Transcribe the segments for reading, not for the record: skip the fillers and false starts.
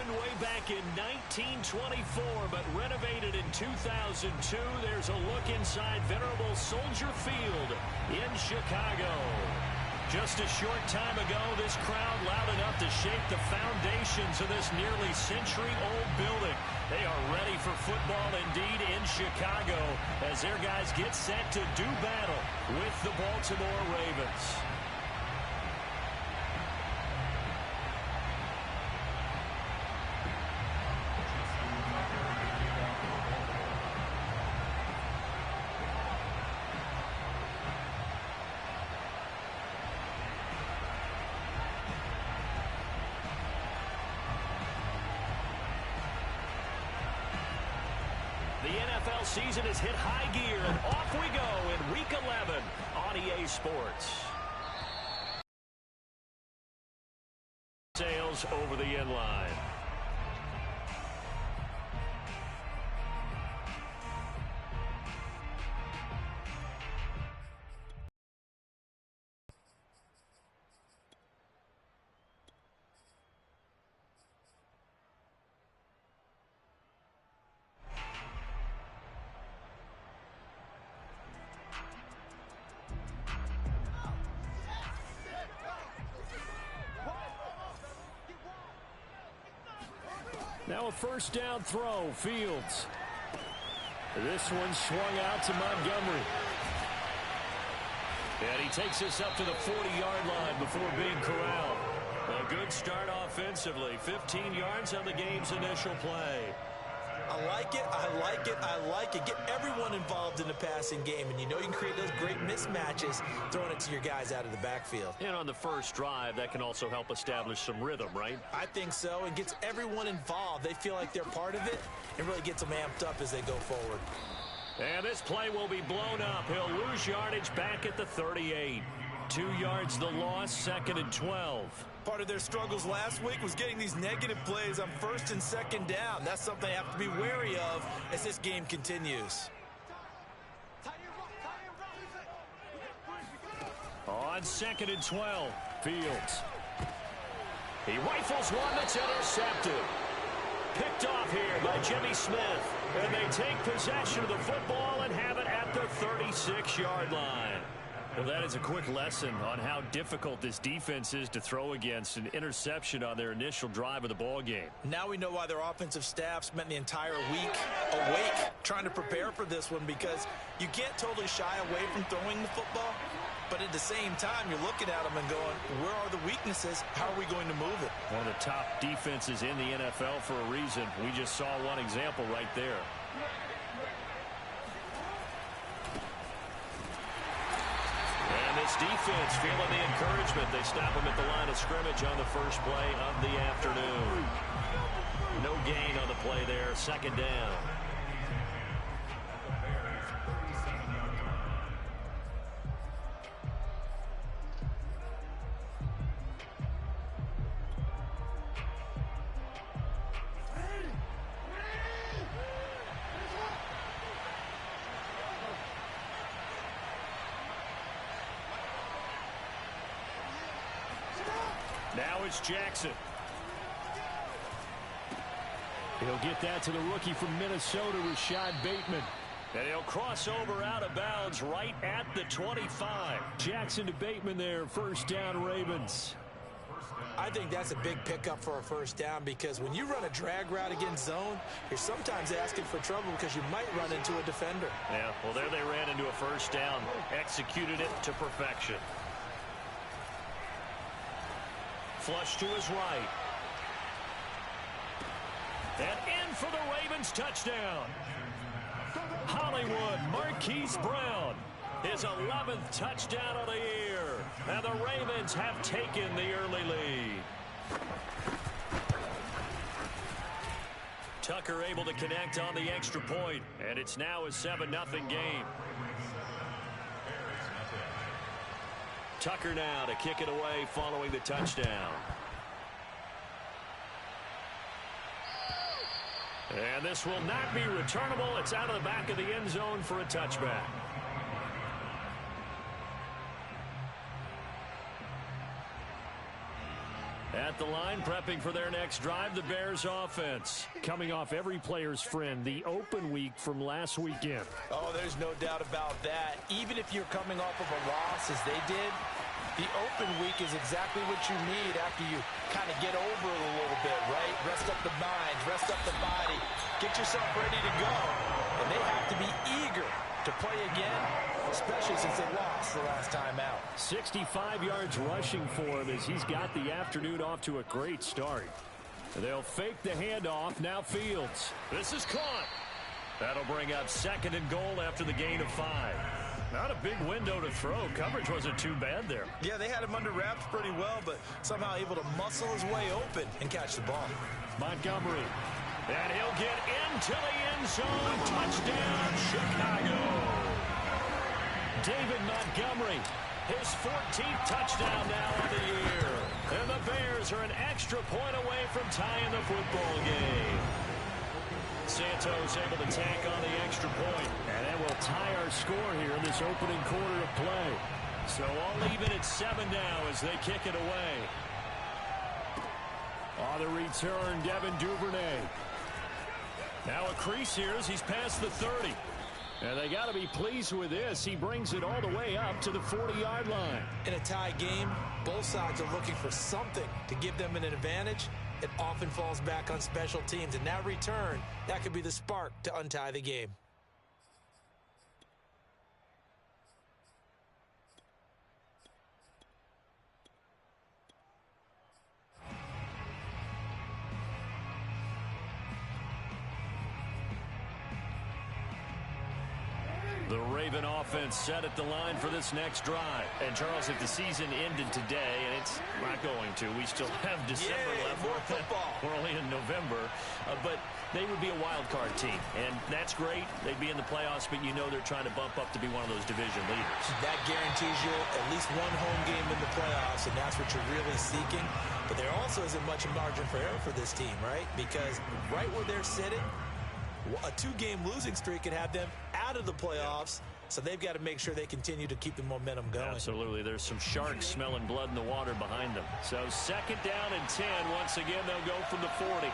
opened way back in 1924, but renovated in 2002. There's a look inside venerable Soldier Field in Chicago. Just a short time ago, this crowd loud enough to shake the foundations of this nearly century-old building. They are ready for football indeed in Chicago as their guys get set to do battle with the Baltimore Ravens. The NFL season has hit high gear, and off we go in Week 11 on EA Sports. Sails over the end line. Now a first down throw, Fields. This one swung out to Montgomery. And he takes us up to the 40-yard line before being corralled. A good start offensively. 15 yards on the game's initial play. I like it, I like it, I like it. Get everyone involved in the passing game, and you know you can create those great mismatches throwing it to your guys out of the backfield. And on the first drive, that can also help establish some rhythm, right? I think so. It gets everyone involved. They feel like they're part of it and really gets them amped up as they go forward. And this play will be blown up. He'll lose yardage back at the 38. 2 yards the loss, 2nd and 12. Part of their struggles last week was getting these negative plays on 1st and 2nd down. That's something they have to be wary of as this game continues. On 2nd and 12, Fields. He rifles one that's intercepted. Picked off here by Jimmy Smith. And they take possession of the football and have it at the 36-yard line. Well, that is a quick lesson on how difficult this defense is to throw against an interception on their initial drive of the ball game. Now we know why their offensive staff spent the entire week awake trying to prepare for this one, because you can't totally shy away from throwing the football, but at the same time you're looking at them and going, where are the weaknesses? How are we going to move it? One of the top defenses in the NFL for a reason. We just saw one example right there. This defense feeling the encouragement. They stop him at the line of scrimmage on the first play of the afternoon. No gain on the play there. 2nd down. Now it's Jackson. He'll get that to the rookie from Minnesota, Rashad Bateman. And he'll cross over out of bounds right at the 25. Jackson to Bateman there, first down Ravens. I think that's a big pickup for a first down, because when you run a drag route against zone, you're sometimes asking for trouble because you might run into a defender. Yeah, well, there they ran into a first down, executed it to perfection. Flush to his right. And in for the Ravens touchdown. Hollywood Marquise Brown. His 11th touchdown of the year. And the Ravens have taken the early lead. Tucker able to connect on the extra point. And it's now a 7-0 game. Tucker now to kick it away following the touchdown. And this will not be returnable. It's out of the back of the end zone for a touchback. At the line, prepping for their next drive, the Bears offense. Coming off every player's friend, the open week from last weekend. Oh, there's no doubt about that. Even if you're coming off of a loss as they did, the open week is exactly what you need after you kind of get over it a little bit, right? Rest up the mind, rest up the body, get yourself ready to go. And they have to be eager to play again, especially since they lost the last time out. 65 yards rushing for him as he's got the afternoon off to a great start. They'll fake the handoff. Now Fields. This is caught. That'll bring up 2nd and goal after the gain of 5. Not a big window to throw. Coverage wasn't too bad there. Yeah, they had him under wraps pretty well, but somehow able to muscle his way open and catch the ball. Montgomery. And he'll get into the end zone. Touchdown, Chicago. David Montgomery, his 14th touchdown now of the year. And the Bears are an extra point away from tying the football game. Santos able to tack on the extra point. And that will tie our score here in this opening quarter of play. So all even at 7 now as they kick it away. On the return, Devin Duvernay. Now a crease here as he's past the 30. And they got to be pleased with this. He brings it all the way up to the 40-yard line. In a tie game, both sides are looking for something to give them an advantage. It often falls back on special teams. And that return, that could be the spark to untie the game. The Raven offense set at the line for this next drive. And, Charles, if the season ended today, and it's not going to, we still have December left. More football. We're only in November. But they would be a wild card team. And that's great. They'd be in the playoffs, but you know they're trying to bump up to be one of those division leaders. That guarantees you at least one home game in the playoffs, and that's what you're really seeking. But there also isn't much margin for error for this team, right? Because right where they're sitting, a 2-game losing streak could have them out of the playoffs, so they've got to make sure they continue to keep the momentum going. Absolutely. There's some sharks smelling blood in the water behind them. So 2nd down and 10. Once again, they'll go from the 40.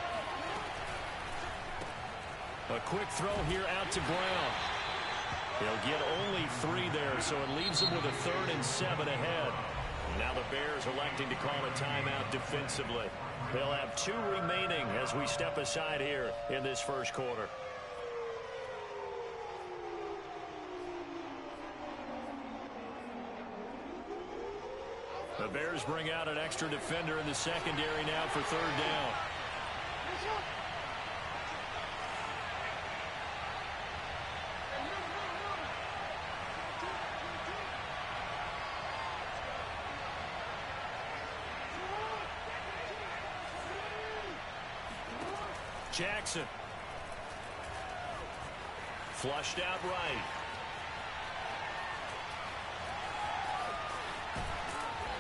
A quick throw here out to Brown. He'll get only 3 there, so it leaves them with a 3rd and 7 ahead. Now the Bears electing to call a timeout defensively. They'll have 2 remaining as we step aside here in this first quarter. The Bears bring out an extra defender in the secondary now for 3rd down. Jackson. Flushed out right.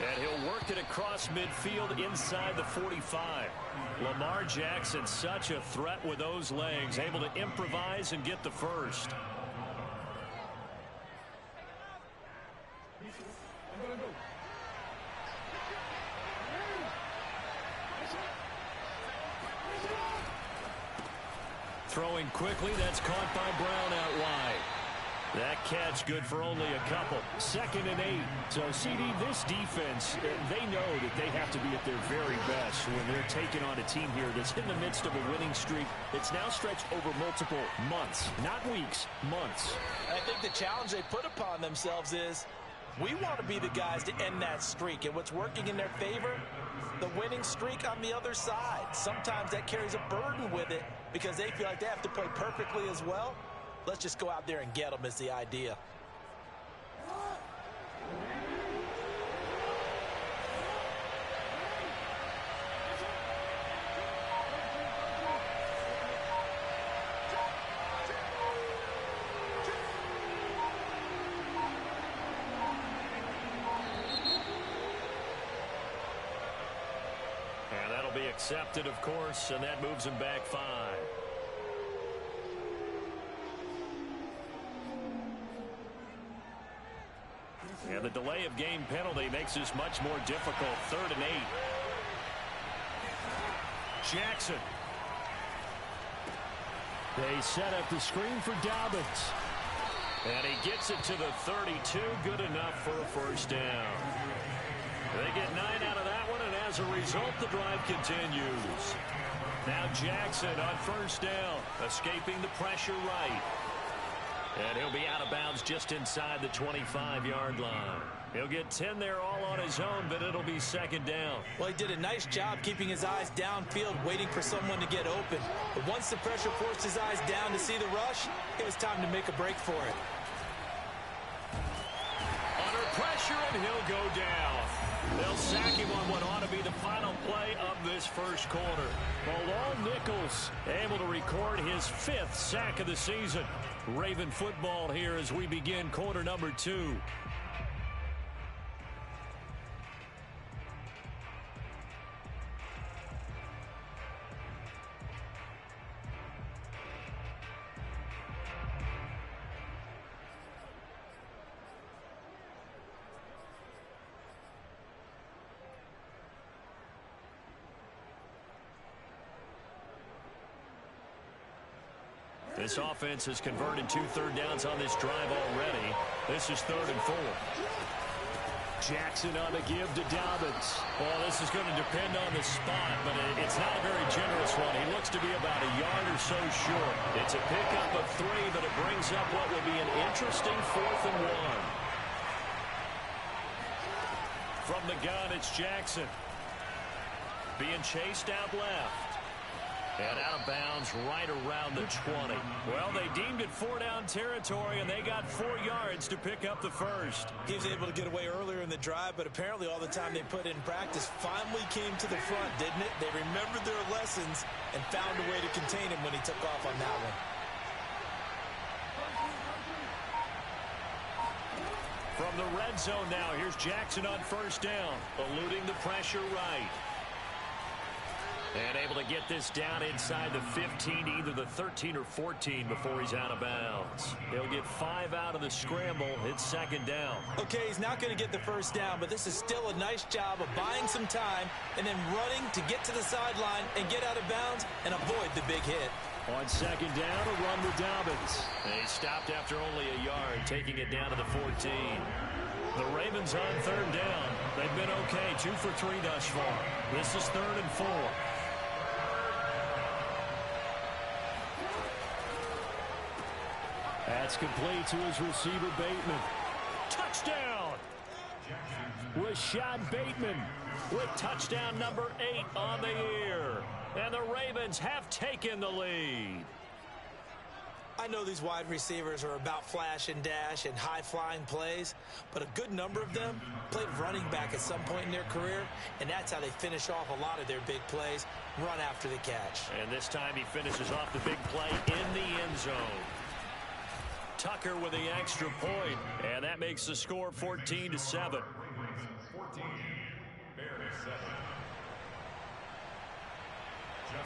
And he'll work it across midfield inside the 45. Lamar Jackson, such a threat with those legs, able to improvise and get the first. Throwing quickly, that's caught by Brown out wide. That catch good for only a couple. 2nd and 8. So, CD, this defense, they know that they have to be at their very best when they're taking on a team here that's in the midst of a winning streak that's now stretched over multiple months. Not weeks, months. I think the challenge they put upon themselves is we want to be the guys to end that streak. And what's working in their favor? The winning streak on the other side. Sometimes that carries a burden with it because they feel like they have to play perfectly as well. Let's just go out there and get them is the idea. And that'll be accepted, of course, and that moves them back 5. And the delay of game penalty makes this much more difficult. 3rd and 8. Jackson. They set up the screen for Dobbins. And he gets it to the 32. Good enough for a first down. They get 9 out of that one, and as a result, the drive continues. Now Jackson on first down, escaping the pressure right. And he'll be out of bounds just inside the 25-yard line. He'll get 10 there all on his own, but it'll be second down. Well, he did a nice job keeping his eyes downfield, waiting for someone to get open. But once the pressure forced his eyes down to see the rush, it was time to make a break for it. Under pressure, and he'll go down. They'll sack him on what ought to be the final play of this first quarter. Bilal Nichols able to record his 5th sack of the season. Raven football here as we begin quarter number 2. This offense has converted 2 third downs on this drive already. This is 3rd and 4. Jackson on the give to Dobbins. Well, this is going to depend on the spot, but it's not a very generous one. He looks to be about a yard or so short. It's a pickup of 3, but it brings up what will be an interesting 4th and 1. From the gun, it's Jackson. Being chased out left. And out of bounds right around the 20. Well, they deemed it 4-down territory, and they got 4 yards to pick up the first. He was able to get away earlier in the drive, but apparently all the time they put in practice finally came to the front, didn't it? They remembered their lessons and found a way to contain him when he took off on that one. From the red zone now, here's Jackson on first down, eluding the pressure right. And able to get this down inside the 15, either the 13 or 14 before he's out of bounds. He'll get 5 out of the scramble. It's second down. Okay, he's not going to get the first down, but this is still a nice job of buying some time and then running to get to the sideline and get out of bounds and avoid the big hit. On second down, a run with Dobbins. And he stopped after only a yard, taking it down to the 14. The Ravens on third down. They've been okay, 2 for 3 thus far. This is 3rd and 4. That's complete to his receiver, Bateman. Touchdown! Rashad Bateman with touchdown number 8 on the year. And the Ravens have taken the lead. I know these wide receivers are about flash and dash and high-flying plays, but a good number of them played running back at some point in their career, and that's how they finish off a lot of their big plays, run after the catch. And this time he finishes off the big play in the end zone. Tucker with the extra point, and that makes the score 14-7.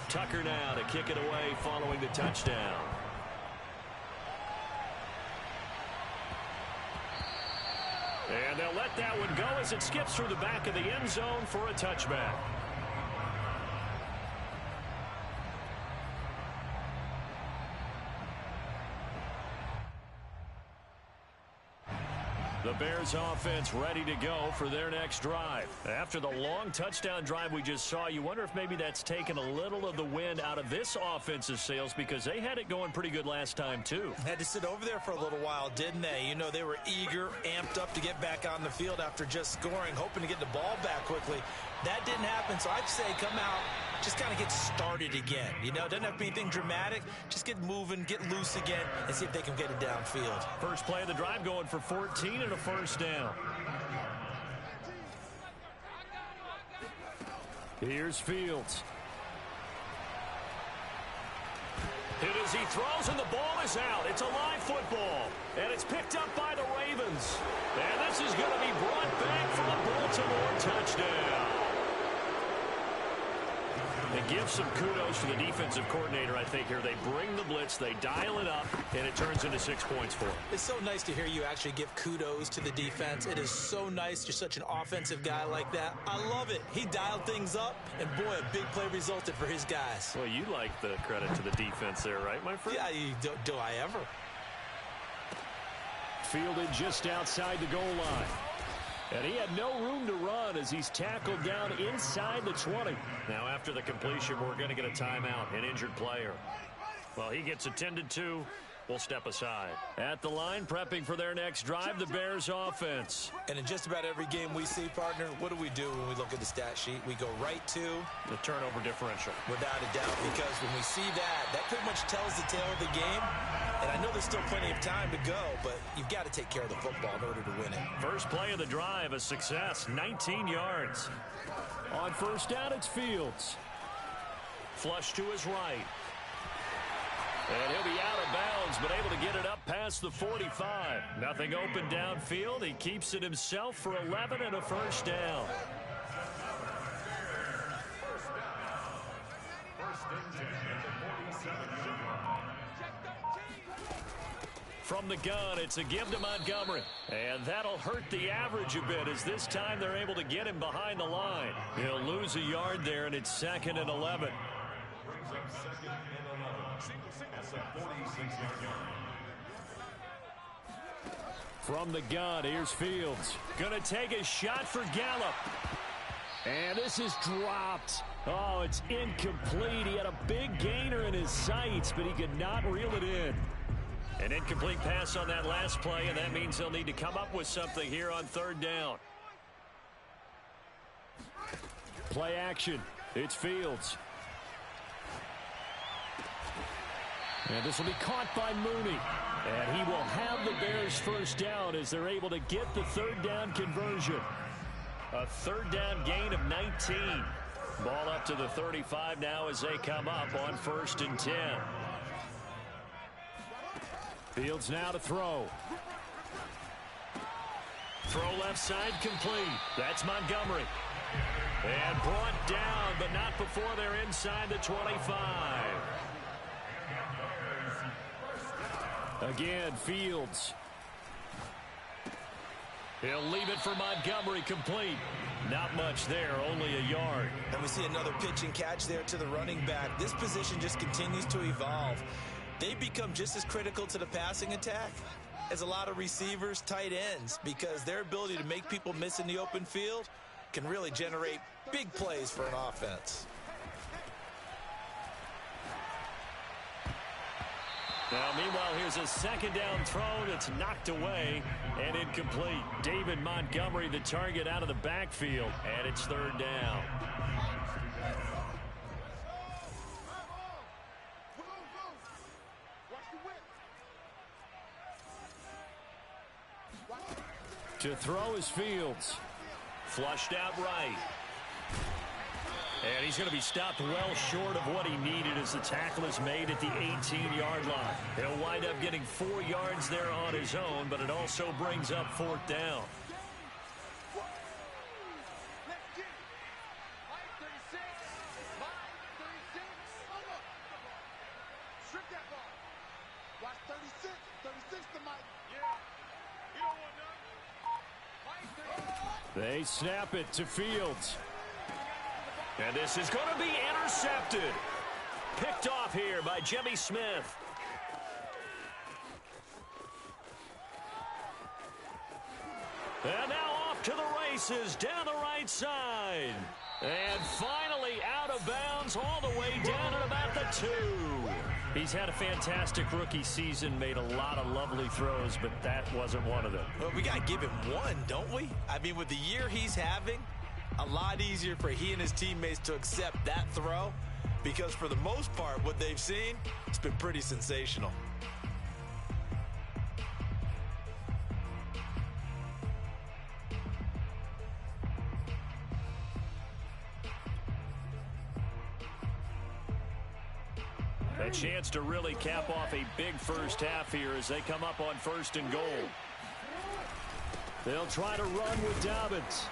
Tucker now to kick it away following the touchdown. And they'll let that one go as it skips through the back of the end zone for a touchback. The Bears offense ready to go for their next drive. After the long touchdown drive we just saw, you wonder if maybe that's taken a little of the wind out of this offensive sails, because they had it going pretty good last time too. Had to sit over there for a little while, didn't they? You know, they were eager, amped up to get back on the field after just scoring, hoping to get the ball back quickly. That didn't happen, so I'd say come out, just kind of get started again. You know, doesn't have to be anything dramatic. Just get moving, get loose again, and see if they can get it downfield. First play of the drive going for 14 and a first down. Here's Fields. Hit as he throws, and the ball is out. It's a live football, and it's picked up by the Ravens. And this is going to be brought back for a Baltimore touchdown. And give some kudos to the defensive coordinator, I think, here. They bring the blitz, they dial it up, and it turns into 6 points for them. It's so nice to hear you actually give kudos to the defense. It is so nice. You're such an offensive guy like that. I love it. He dialed things up, and boy, a big play resulted for his guys. Well, you like the credit to the defense there, right, my friend? Yeah, do I ever? Fielded just outside the goal line. And he had no room to run as he's tackled down inside the 20. Now, after the completion, we're going to get a timeout, an injured player. Well, he gets attended to. We'll step aside. At the line, prepping for their next drive, the Bears offense. And in just about every game we see, partner, what do we do when we look at the stat sheet? We go right to the turnover differential. Without a doubt, because when we see that pretty much tells the tale of the game. And I know there's still plenty of time to go, but you've got to take care of the football in order to win it. First play of the drive, a success, 19 yards. On first down, it's Fields. Flush to his right. And he'll be out of bounds, but able to get it up past the 45. Nothing open downfield. He keeps it himself for 11 and a first down. From the gun, it's a give to Montgomery. And that'll hurt the average a bit as this time they're able to get him behind the line. He'll lose a yard there, and it's 2nd and 11. From the gun, here's Fields. Gonna take a shot for Gallup. And this is dropped. Oh, it's incomplete. He had a big gainer in his sights, but he could not reel it in. An incomplete pass on that last play, and that means they'll need to come up with something here on third down. Play action. It's Fields. And this will be caught by Mooney. And he will have the Bears first down as they're able to get the third down conversion. A third down gain of 19. Ball up to the 35 now as they come up on 1st and 10. Fields now to throw. Throw left side complete. That's Montgomery. And brought down, but not before they're inside the 25. Again, Fields. He'll leave it for Montgomery complete. Not much there, only a yard. And we see another pitch and catch there to the running back. This position just continues to evolve. They become just as critical to the passing attack as a lot of receivers, tight ends, because their ability to make people miss in the open field can really generate big plays for an offense. Now, meanwhile, here's a second down throw that's knocked away and incomplete. David Montgomery, the target out of the backfield, and it's third down. To throw is Fields. Flushed out right. And he's going to be stopped well short of what he needed as the tackle is made at the 18-yard line. He'll wind up getting 4 yards there on his own, but it also brings up 4th down. They snap it to Fields. And this is going to be intercepted. Picked off here by Jimmy Smith. And now off to the races down the right side. And finally out of bounds all the way down at about the 2. He's had a fantastic rookie season, made a lot of lovely throws, but that wasn't one of them. Well, we got to give him one, don't we? I mean, with the year he's having, a lot easier for he and his teammates to accept that throw, because for the most part, what they've seen, it's been pretty sensational. A chance to really cap off a big first half here as they come up on 1st and goal. They'll try to run with Dobbins.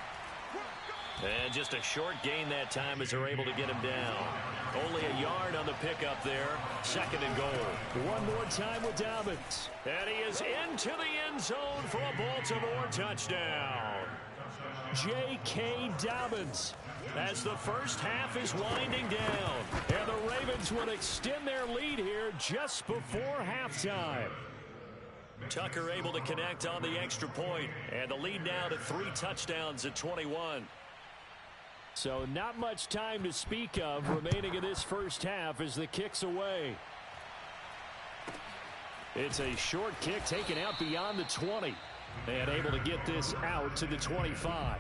And just a short gain that time as they're able to get him down. Only a yard on the pickup there. 2nd and goal. One more time with Dobbins. And he is into the end zone for a Baltimore touchdown. J.K. Dobbins, as the first half is winding down. And the Ravens would extend their lead here just before halftime. Tucker able to connect on the extra point. And the lead now to 3 touchdowns at 21. So not much time to speak of remaining in this first half as the kick's away. It's a short kick taken out beyond the 20. And able to get this out to the 25.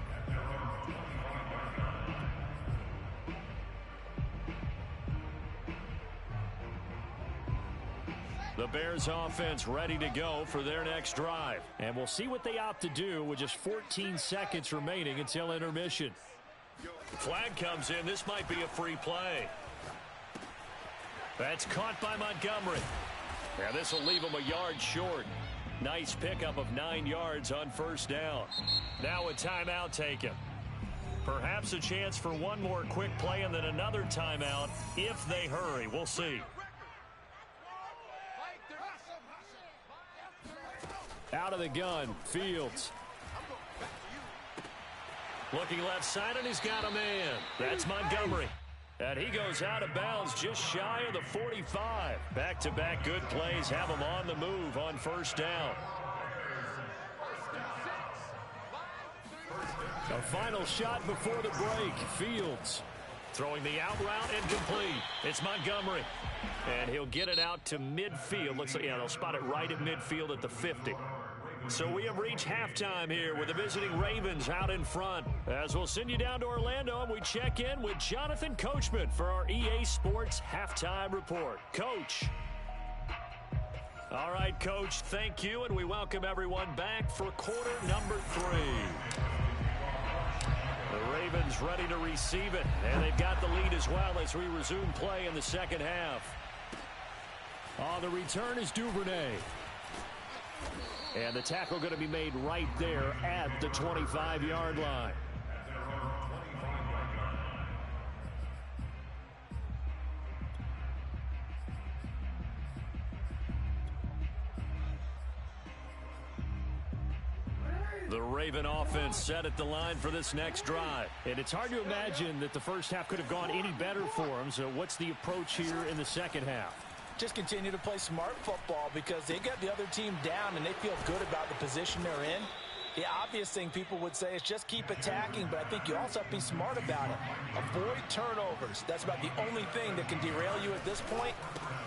The Bears offense ready to go for their next drive. And we'll see what they opt to do with just 14 seconds remaining until intermission. Flag comes in. This might be a free play. That's caught by Montgomery. And this will leave him a yard short. Nice pickup of 9 yards on first down. Now a timeout taken. Perhaps a chance for one more quick play and then another timeout if they hurry. We'll see. Out of the gun, Fields. Looking left side, and he's got a man. That's Montgomery. And he goes out of bounds just shy of the 45. Back-to-back good plays have him on the move on first down. A final shot before the break. Fields throwing the out route incomplete. It's Montgomery. And he'll get it out to midfield. Looks like, yeah, they'll spot it right at midfield at the 50. So we have reached halftime here with the visiting Ravens out in front. As we'll send you down to Orlando and we check in with Jonathan Coachman for our EA Sports Halftime Report. Coach. All right, Coach, thank you, and we welcome everyone back for quarter number 3. The Ravens ready to receive it, and they've got the lead as well as we resume play in the second half. On the return is Duvernay. And the tackle going to be made right there at the 25-yard line. The Raven offense set at the line for this next drive. And it's hard to imagine that the first half could have gone any better for them. So what's the approach here in the second half? Just continue to play smart football because they got the other team down and they feel good about the position they're in. The obvious thing people would say is just keep attacking, but I think you also have to be smart about it. Avoid turnovers. That's about the only thing that can derail you at this point.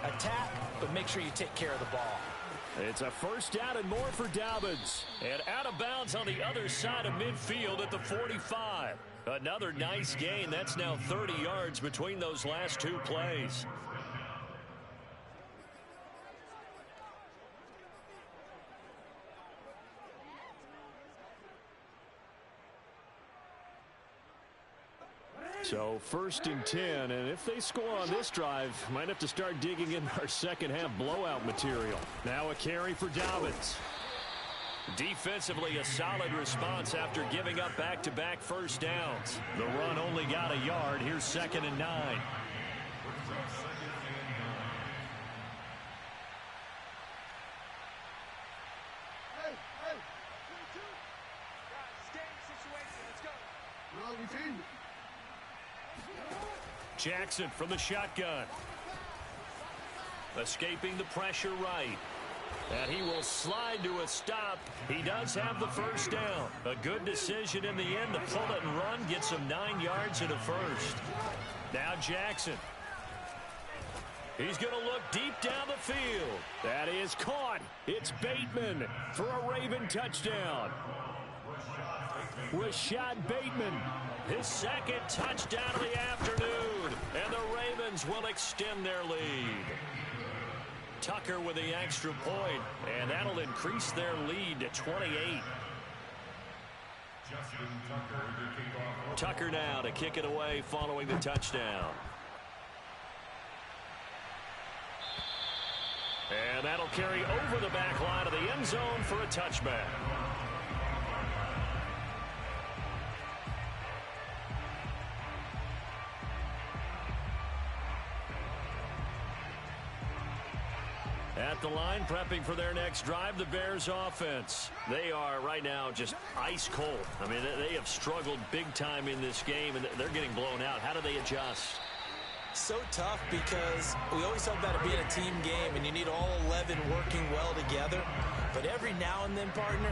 Attack, but make sure you take care of the ball. It's a first down and more for Dobbins. And out of bounds on the other side of midfield at the 45. Another nice gain. That's now 30 yards between those last 2 plays. So 1st and 10, and if they score on this drive, might have to start digging in our second half blowout material. Now a carry for Dobbins. Defensively, a solid response after giving up back-to-back first downs. The run only got a yard. Here's 2nd and 9. Jackson from the shotgun. Escaping the pressure right. And he will slide to a stop. He does have the first down. A good decision in the end to pull it and run. Get some 9 yards in a first. Now Jackson. He's going to look deep down the field. That is caught. It's Bateman for a Raven touchdown. Rashad Bateman. His 2nd touchdown of the afternoon. And the Ravens will extend their lead. Tucker with the extra point. And that'll increase their lead to 28. Tucker now to kick it away following the touchdown. And that'll carry over the back line of the end zone for a touchback. At the line, prepping for their next drive, the Bears offense. They are right now just ice cold. I mean, they have struggled big time in this game, and they're getting blown out. How do they adjust? So tough because we always talk about it being a team game, and you need all 11 working well together. But every now and then, partner,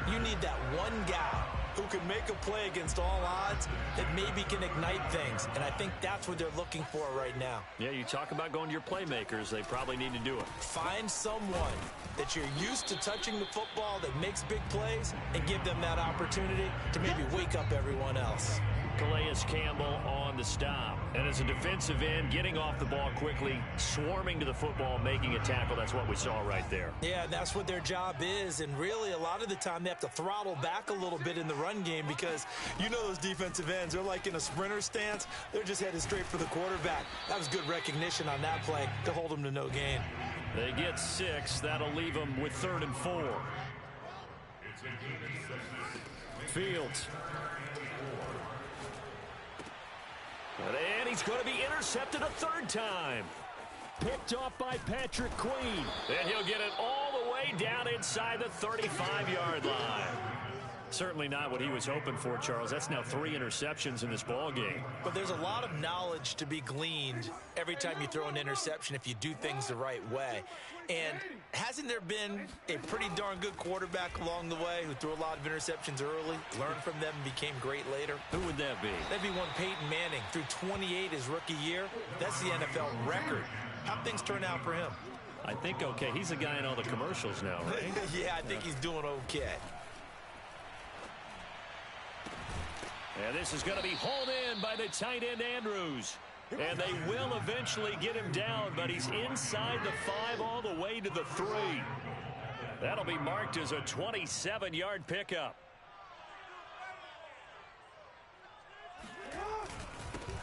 you need that one guy who can make a play against all odds that maybe can ignite things. And I think that's what they're looking for right now. Yeah, you talk about going to your playmakers. They probably need to do it. Find someone that you're used to touching the football that makes big plays and give them that opportunity to maybe wake up everyone else. Calais Campbell on the stop. And as a defensive end, getting off the ball quickly, swarming to the football, making a tackle. That's what we saw right there. Yeah, that's what their job is. And really, a lot of the time, they have to throttle back a little bit in the run game because you know those defensive ends, they're like in a sprinter stance. They're just headed straight for the quarterback. That was good recognition on that play to hold them to no gain. They get 6. That'll leave them with 3rd and 4. Fields. And he's going to be intercepted a 3rd time. Picked off by Patrick Queen. And he'll get it all the way down inside the 35-yard line. Certainly not what he was hoping for, Charles. That's now 3 interceptions in this ball game. But there's a lot of knowledge to be gleaned every time you throw an interception if you do things the right way. And hasn't there been a pretty darn good quarterback along the way who threw a lot of interceptions early, learned from them, and became great later? Who would that be? That'd be one Peyton Manning. Threw 28 his rookie year. That's the NFL record. How'd things turn out for him? I think okay. He's the guy in all the commercials now, right? Yeah, I think he's doing okay. And this is going to be hauled in by the tight end Andrews. And they will eventually get him down, but he's inside the 5 all the way to the 3. That'll be marked as a 27-yard pickup.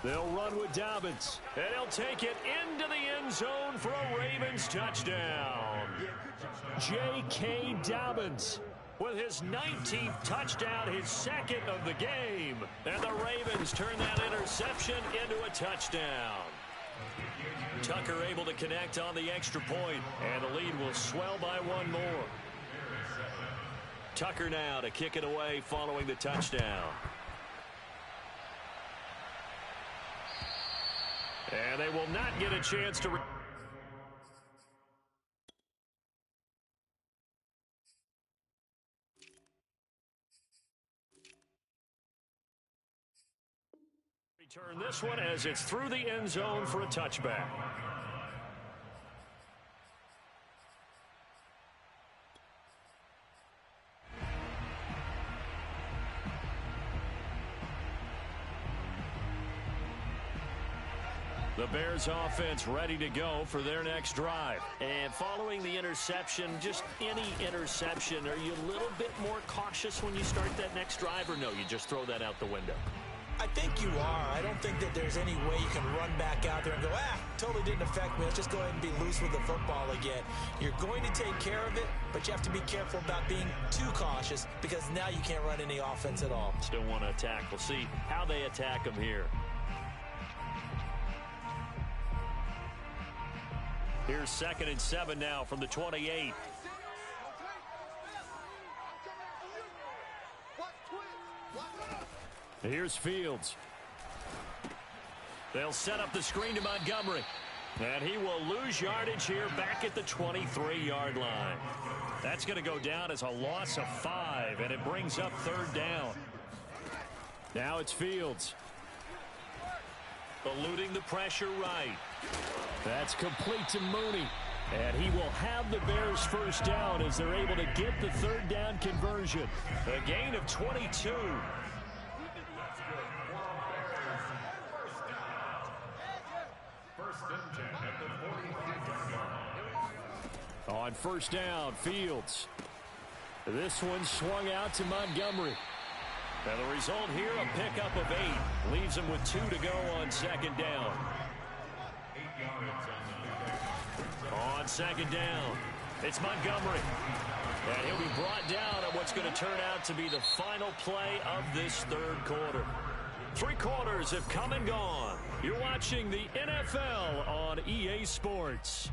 They'll run with Dobbins. And he'll take it into the end zone for a Ravens touchdown. J.K. Dobbins with his 19th touchdown, his 2nd of the game. And the Ravens turn that interception into a touchdown. Tucker able to connect on the extra point, and the lead will swell by 1 more. Tucker now to kick it away following the touchdown. And they will not get a chance to... return this one as it's through the end zone for a touchback. The Bears offense ready to go for their next drive. And following the interception, just any interception, are you a little bit more cautious when you start that next drive, or no, you just throw that out the window? I think you are. I don't think that there's any way you can run back out there and go, totally didn't affect me. Let's just go ahead and be loose with the football again. You're going to take care of it, but you have to be careful about being too cautious because now you can't run any offense at all. Still want to attack. We'll see how they attack them here. Here's 2nd and 7 now from the 28. Here's Fields. They'll set up the screen to Montgomery. And he will lose yardage here back at the 23-yard line. That's going to go down as a loss of 5, and it brings up 3rd down. Now it's Fields. Eluding the pressure right. That's complete to Mooney. And he will have the Bears 1st down as they're able to get the 3rd down conversion. A gain of 22. On 1st down, Fields. This one swung out to Montgomery. And the result here, a pickup of 8. Leaves him with 2 to go on 2nd down. On 2nd down, it's Montgomery. And he'll be brought down at what's going to turn out to be the final play of this 3rd quarter. 3 quarters have come and gone. You're watching the NFL on EA Sports.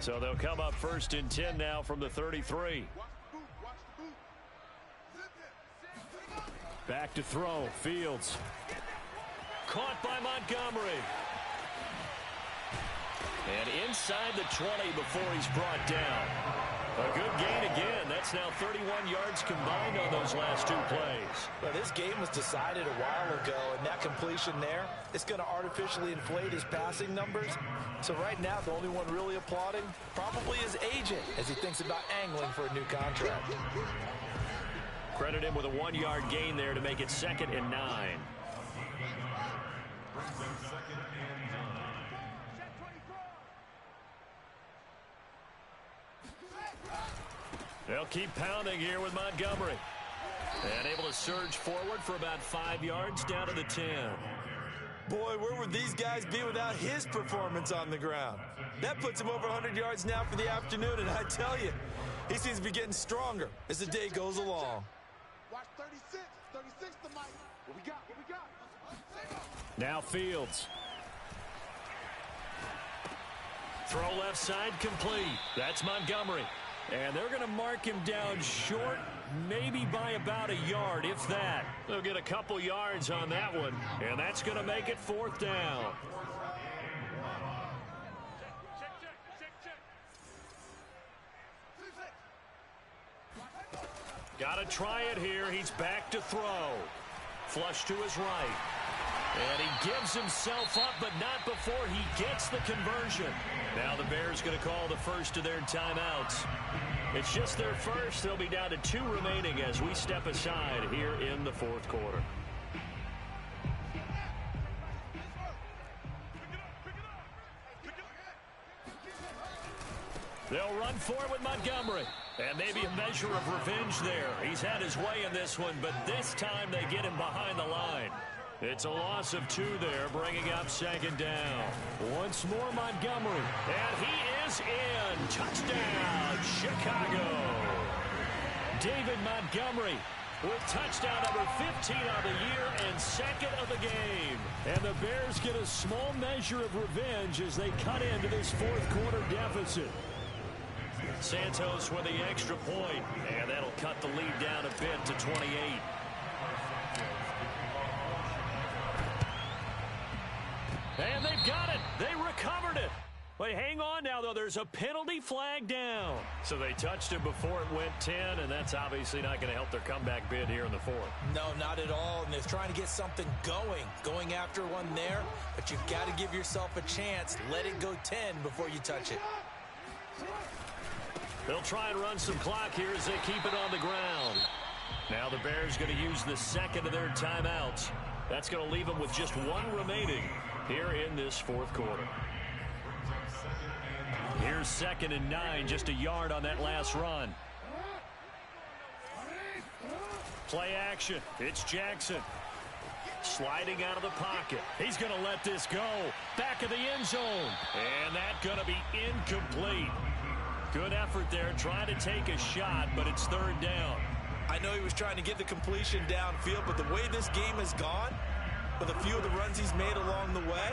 So they'll come up 1st and 10 now from the 33. Back to throw. Fields. Caught by Montgomery. And inside the 20 before he's brought down. A good gain again. That's now 31 yards combined on those last 2 plays. Well, this game was decided a while ago, and that completion there is going to artificially inflate his passing numbers. So right now, the only one really applauding probably his agent as he thinks about angling for a new contract. Credit him with a 1-yard gain there to make it 2nd and 9. They'll keep pounding here with Montgomery. And able to surge forward for about 5 yards down to the 10. Boy, where would these guys be without his performance on the ground? That puts him over 100 yards now for the afternoon, and I tell you, he seems to be getting stronger as the day goes along. Watch 36 to Mike. What we got? Now Fields. Throw left side complete. That's Montgomery. And they're going to mark him down short, maybe by about a yard, if that. They'll get a couple yards on that one, and that's going to make it 4th down. Got to try it here. He's back to throw. Flush to his right. And he gives himself up, but not before he gets the conversion. Now the Bears going to call the first of their timeouts. It's just their first. They'll be down to 2 remaining as we step aside here in the 4th quarter. They'll run forward with Montgomery. And maybe a measure of revenge there. He's had his way in this one, but this time they get him behind the line. It's a loss of 2 there, bringing up 2nd down. Once more Montgomery. And he is in. Touchdown, Chicago. David Montgomery with touchdown number 15 on the year and 2nd of the game. And the Bears get a small measure of revenge as they cut into this 4th quarter deficit. Santos with the extra point, and that'll cut the lead down a bit to 28. And they've got it. They recovered it. Wait, hang on now, though. There's a penalty flag down. So they touched him before it went 10, and that's obviously not going to help their comeback bid here in the 4th. No, not at all. And they're trying to get something going after one there. But you've got to give yourself a chance. Let it go 10 before you touch it. They'll try and run some clock here as they keep it on the ground. Now the Bears going to use the 2nd of their timeouts. That's going to leave them with just 1 remaining here in this 4th quarter. Here's 2nd and 9, just a yard on that last run. Play action. It's Jackson. Sliding out of the pocket. He's going to let this go. Back of the end zone. And that's going to be incomplete. Good effort there, trying to take a shot, but it's 3rd down. I know he was trying to get the completion downfield, but the way this game has gone, with a few of the runs he's made along the way,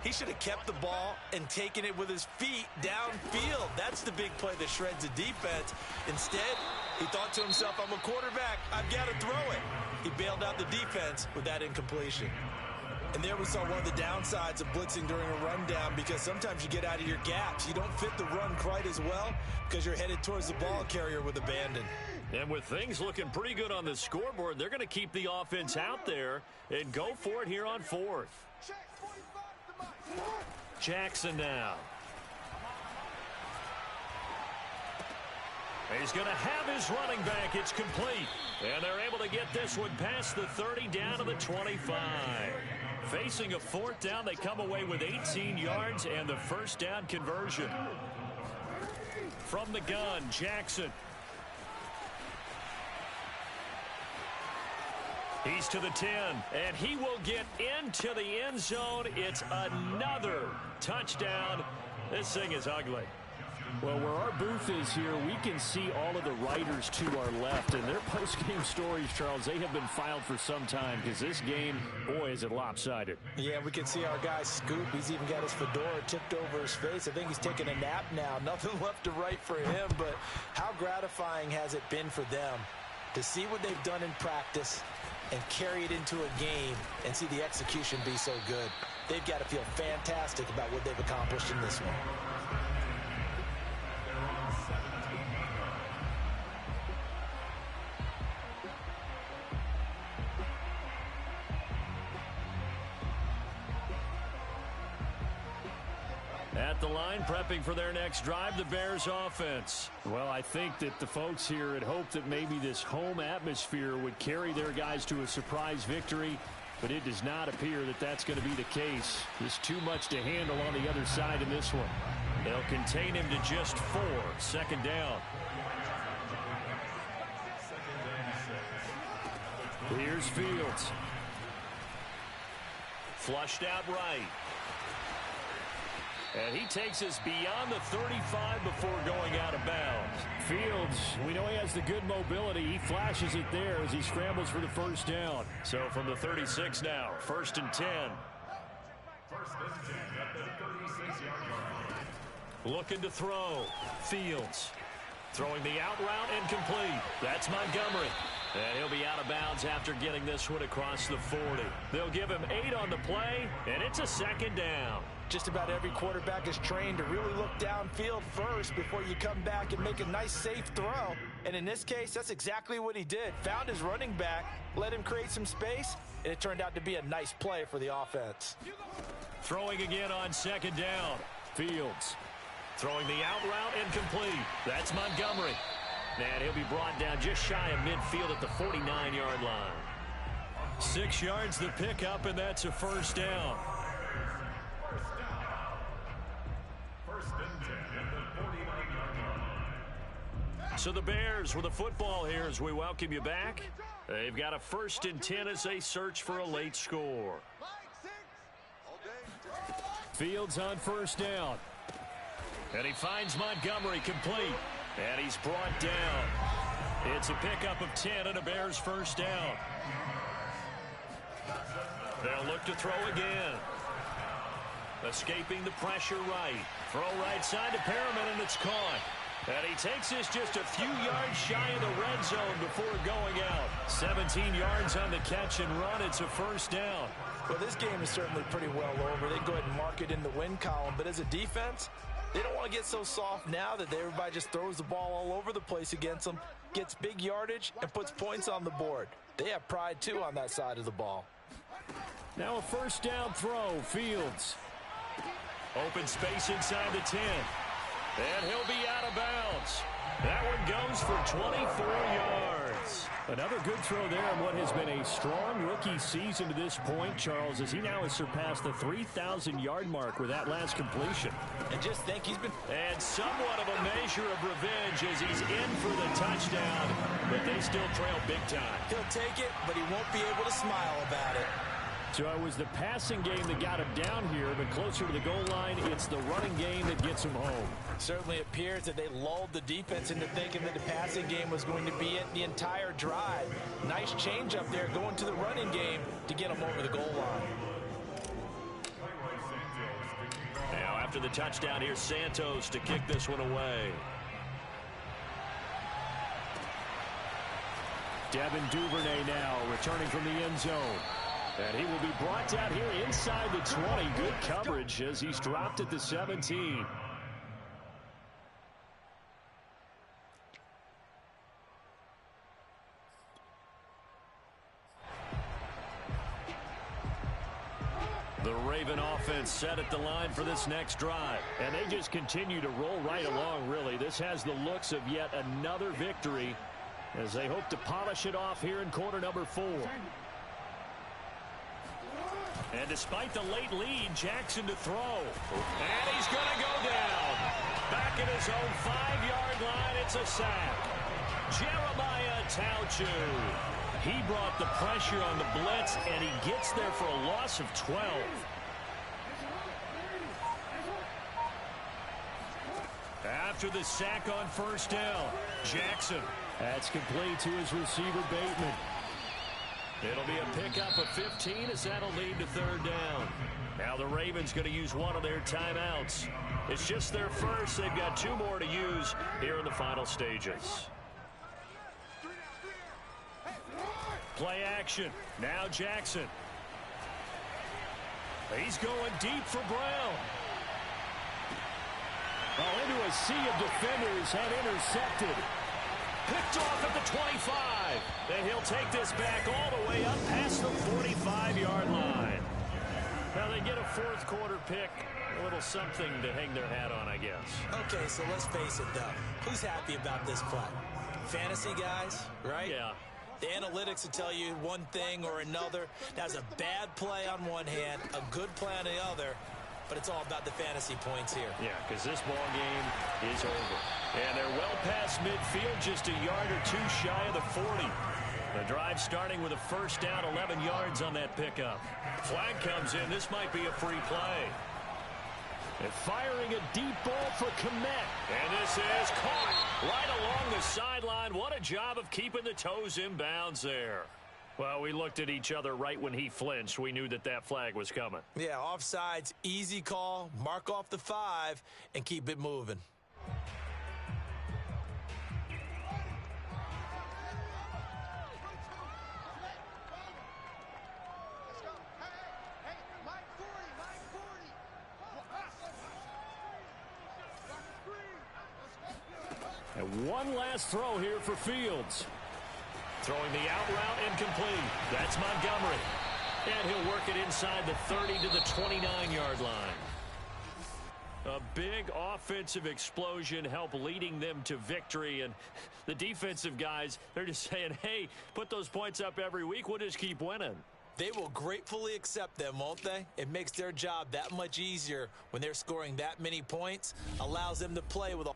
he should have kept the ball and taken it with his feet downfield. That's the big play that shreds the defense. Instead, he thought to himself, I'm a quarterback, I've got to throw it. He bailed out the defense with that incompletion. And there we saw one of the downsides of blitzing during a rundown, because sometimes you get out of your gaps. You don't fit the run quite as well because you're headed towards the ball carrier with abandon. And with things looking pretty good on the scoreboard, they're going to keep the offense out there and go for it here on 4th. Jackson now. He's going to have his running back. It's complete. And they're able to get this one past the 30 down to the 25. Facing a 4th down, they come away with 18 yards and the 1st down conversion. From the gun, Jackson. He's to the 10, and he will get into the end zone. It's another touchdown. This thing is ugly. Well, where our booth is here, we can see all of the writers to our left, and their post-game stories, Charles, they have been filed for some time because this game, boy, is it lopsided. Yeah, we can see our guy Scoop. He's even got his fedora tipped over his face. I think he's taking a nap now. Nothing left to write for him, but how gratifying has it been for them to see what they've done in practice and carry it into a game and see the execution be so good. They've got to feel fantastic about what they've accomplished in this one. At the line, prepping for their next drive, the Bears offense. Well, I think that the folks here had hoped that maybe this home atmosphere would carry their guys to a surprise victory, but it does not appear that that's going to be the case. There's too much to handle on the other side in this one. They'll contain him to just 4. Second down. Here's Fields. Flushed out right. And he takes us beyond the 35 before going out of bounds. Fields, we know he has the good mobility. He flashes it there as he scrambles for the first down. So from the 36 now, 1st and 10. Looking to throw. Fields throwing the out route and complete. That's Montgomery. And he'll be out of bounds after getting this one across the 40. They'll give him 8 on the play, and it's a second down. Just about every quarterback is trained to really look downfield first before you come back and make a nice, safe throw. And in this case, that's exactly what he did. Found his running back, let him create some space, and it turned out to be a nice play for the offense. Throwing again on second down. Fields throwing the out route and complete. That's Montgomery. And he'll be brought down just shy of midfield at the 49-yard line. 6 yards the pickup, and that's a first down. So the Bears with a football here as we welcome you back. They've got a 1st and 10 as they search for a late score. Fields on first down. And he finds Montgomery complete. And he's brought down. It's a pickup of 10 and a Bears first down. They'll look to throw again. Escaping the pressure right. Throw right side to Perriman, and it's caught. And he takes this just a few yards shy of the red zone before going out. 17 yards on the catch and run. It's a first down. Well, this game is certainly pretty well over. They can go ahead and mark it in the win column. But as a defense, they don't want to get so soft now that everybody just throws the ball all over the place against them, gets big yardage, and puts points on the board. They have pride, too, on that side of the ball. Now a first down throw. Fields. Open space inside the 10. And he'll be out of bounds. That one goes for 24 yards. Another good throw there on what has been a strong rookie season to this point, Charles, as he now has surpassed the 3,000-yard mark with that last completion. And just think he's been... And somewhat of a measure of revenge as he's in for the touchdown, but they still trail big time. He'll take it, but he won't be able to smile about it. So it was the passing game that got him down here, but closer to the goal line, it's the running game that gets him home. Certainly appears that they lulled the defense into thinking that the passing game was going to be it the entire drive. Nice change up there going to the running game to get him over the goal line. Now after the touchdown, here's Santos to kick this one away. Devin Duvernay now returning from the end zone. And he will be brought down here inside the 20. Good coverage as he's dropped at the 17. The Raven offense set at the line for this next drive. And they just continue to roll right along, really. This has the looks of yet another victory as they hope to polish it off here in quarter number 4. And despite the late lead, Jackson to throw. And he's going to go down. Back at his own 5-yard line, it's a sack. Jeremiah Tauchu. He brought the pressure on the blitz, and he gets there for a loss of 12. after the sack on first down. Jackson. That's complete to his receiver, Bateman. It'll be a pickup of 15 as that'll lead to third down. Now the Ravens going to use one of their timeouts. It's just their first. They've got 2 more to use here in the final stages. Play action. Now Jackson. He's going deep for Brown. Well, into a sea of defenders and intercepted. Picked off at the 25. And he'll take this back all the way up past the 45-yard line. Now they get a fourth quarter pick. A little something to hang their hat on, I guess. Okay, so let's face it, though. Who's happy about this play? Fantasy guys, right? Yeah. The analytics will tell you one thing or another. That's a bad play on one hand, a good play on the other, but it's all about the fantasy points here. Yeah, because this ball game is over. And they're well past midfield, just a yard or 2 shy of the 40. The drive starting with a first down, 11 yards on that pickup. Flag comes in. This might be a free play. And firing a deep ball for Kmet. And this is caught right along the sideline. What a job of keeping the toes in bounds there. Well, we looked at each other right when he flinched. We knew that that flag was coming. Yeah, offsides, easy call. Mark off the 5 and keep it moving. And one last throw here for Fields. Throwing the out route incomplete. That's Montgomery. And he'll work it inside the 30 to the 29-yard line. A big offensive explosion helped leading them to victory. And the defensive guys, they're just saying, hey, put those points up every week. We'll just keep winning. They will gratefully accept them, won't they? It makes their job that much easier when they're scoring that many points. Allows them to play with a